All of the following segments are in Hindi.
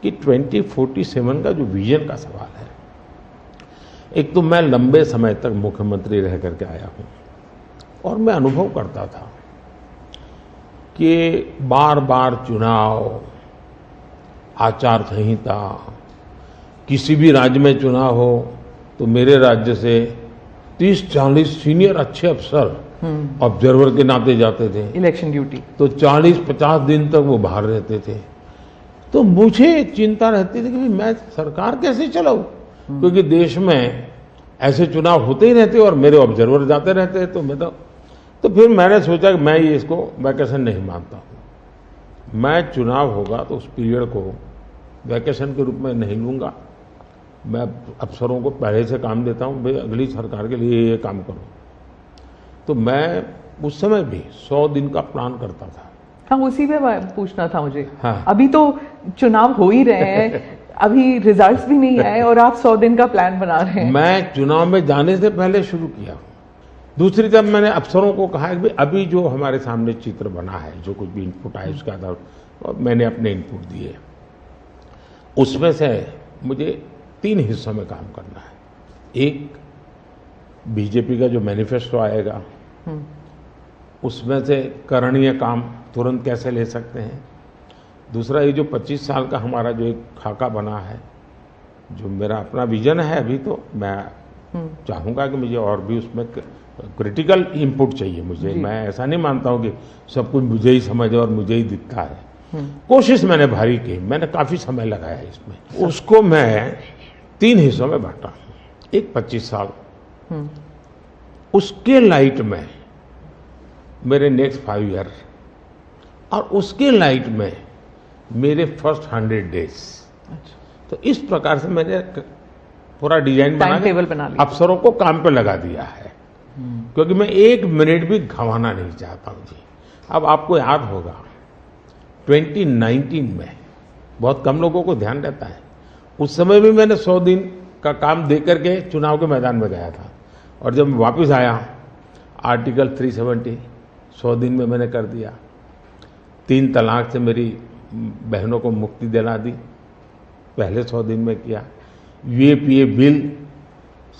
कि 2047 का जो विजन का सवाल है, एक तो मैं लंबे समय तक मुख्यमंत्री रह करके आया हूं और मैं अनुभव करता था कि बार बार चुनाव, आचार संहिता, किसी भी राज्य में चुनाव हो तो मेरे राज्य से 30-40 सीनियर अच्छे अफसर ऑब्जर्वर के नाते जाते थे इलेक्शन ड्यूटी, तो 40-50 दिन तक वो बाहर रहते थे। तो मुझे चिंता रहती थी कि मैं सरकार कैसे चलाऊं, क्योंकि देश में ऐसे चुनाव होते ही रहते और मेरे ऑब्जर्वर जाते रहते। तो फिर मैंने सोचा कि मैं ये इसको वैकेशन नहीं मानता हूं। मैं चुनाव होगा तो उस पीरियड को वैकेशन के रूप में नहीं लूंगा। मैं अफसरों को पहले से काम देता हूं, भाई अगली सरकार के लिए ये काम करो। तो मैं उस समय भी 100 दिन का प्लान करता था। हाँ, उसी पे पूछना था मुझे। हाँ। अभी तो चुनाव हो ही रहे हैं, अभी रिजल्ट्स भी नहीं आए और आप 100 दिन का प्लान बना रहे हैं। मैं चुनाव में जाने से पहले शुरू किया। दूसरी तरफ मैंने अफसरों को कहा कि अभी जो हमारे सामने चित्र बना है, जो कुछ भी इनपुट आए उसके आधार पर मैंने अपने इनपुट दिए। उसमें से मुझे 3 हिस्सों में काम करना है। एक, बीजेपी का जो मैनिफेस्टो आएगा उसमें से करणीय काम तुरंत कैसे ले सकते हैं। दूसरा, ये जो 25 साल का हमारा जो एक खाका बना है, जो मेरा अपना विजन है, अभी तो मैं चाहूँगा कि मुझे और भी उसमें क्रिटिकल इनपुट चाहिए मुझे। मैं ऐसा नहीं मानता हूँ कि सब कुछ मुझे ही समझ और मुझे ही दिखता है। कोशिश मैंने भारी की, मैंने काफ़ी समय लगाया इसमें। उसको मैं 3 हिस्सों में बांटा। एक 25 साल, उसके लाइट में मेरे नेक्स्ट 5 ईयर, और उसके लाइट में मेरे फर्स्ट 100 डेज। तो इस प्रकार से मैंने पूरा डिजाइन बना लिया, अफसरों को काम पे लगा दिया है, क्योंकि मैं 1 मिनट भी गंवाना नहीं चाहता हूं जी। अब आपको याद होगा 2019 में बहुत कम लोगों को ध्यान रहता है, उस समय भी मैंने 100 दिन का काम दे करके चुनाव के मैदान में गया था। और जब मैं वापस आया, आर्टिकल 370 100 दिन में मैंने कर दिया। 3 तलाक से मेरी बहनों को मुक्ति दिला दी, पहले 100 दिन में किया। यूएपीए बिल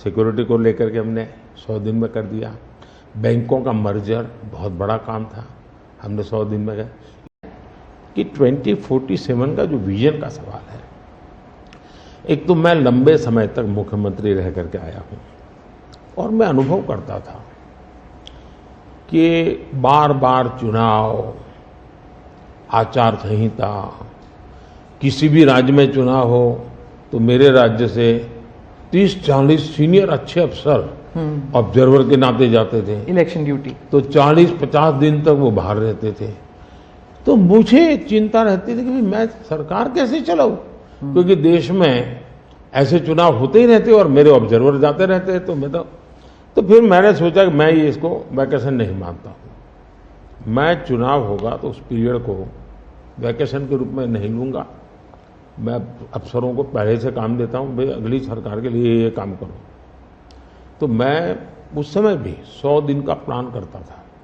सिक्योरिटी को लेकर के हमने 100 दिन में कर दिया। बैंकों का मर्जर बहुत बड़ा काम था, हमने 100 दिन में गए। कि 2047 का जो विजन का सवाल है, एक तो मैं लंबे समय तक मुख्यमंत्री रह करके आया हूं और मैं अनुभव करता था कि बार बार चुनाव, आचार संहिता, किसी भी राज्य में चुनाव हो तो मेरे राज्य से 30-40 सीनियर अच्छे अफसर ऑब्जर्वर के नाते जाते थे इलेक्शन ड्यूटी, तो 40-50 दिन तक वो बाहर रहते थे। तो मुझे चिंता रहती थी कि मैं सरकार कैसे चलाऊं, क्योंकि देश में ऐसे चुनाव होते ही रहते और मेरे ऑब्जर्वर जाते रहते। तो फिर मैंने सोचा कि मैं ये इसको वैकेशन नहीं मानता हूं। मैं चुनाव होगा तो उस पीरियड को वैकेशन के रूप में नहीं लूंगा। मैं अफसरों को पहले से काम देता हूं, भाई अगली सरकार के लिए ये काम करो। तो मैं उस समय भी 100 दिन का प्लान करता था।